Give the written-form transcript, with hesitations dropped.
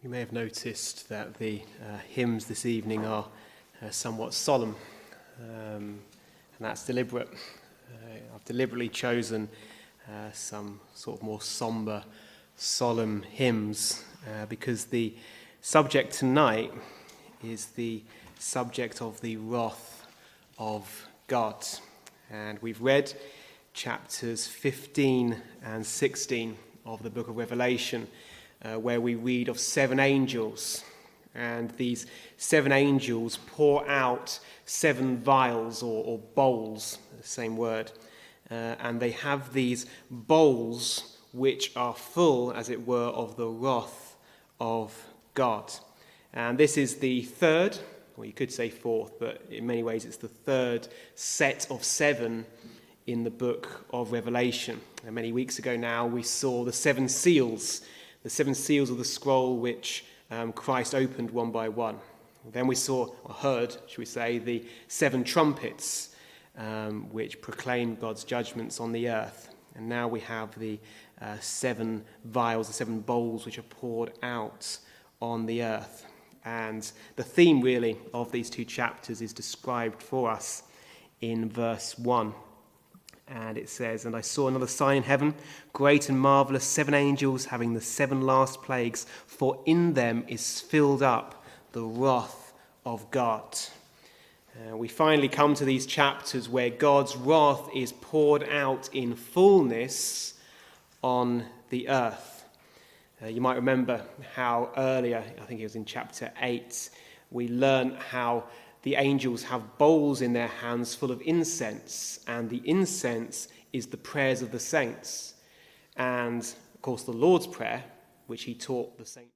You may have noticed that the hymns this evening are somewhat solemn, and that's deliberate. I've deliberately chosen some sort of more somber, solemn hymns because the subject tonight is the subject of the wrath of God. And we've read chapters 15 and 16 of the book of Revelation, where we read of 7 angels, and these 7 angels pour out 7 vials or bowls, the same word, and they have these bowls which are full, as it were, of the wrath of God. And this is the third, or you could say fourth, but in many ways it's the third set of 7 in the book of Revelation. And many weeks ago now we saw the 7 seals, the 7 seals of the scroll which Christ opened one by one. Then we saw, or heard, should we say, the 7 trumpets which proclaimed God's judgments on the earth. And now we have the 7 vials, the 7 bowls which are poured out on the earth. And the theme really of these 2 chapters is described for us in verse 1. And it says, "And I saw another sign in heaven, great and marvellous, 7 angels having the 7 last plagues, for in them is filled up the wrath of God." We finally come to these chapters where God's wrath is poured out in fullness on the earth. You might remember how earlier, I think it was in chapter 8, we learned how the angels have bowls in their hands full of incense, and the incense is the prayers of the saints. And, of course, the Lord's Prayer, which he taught the saints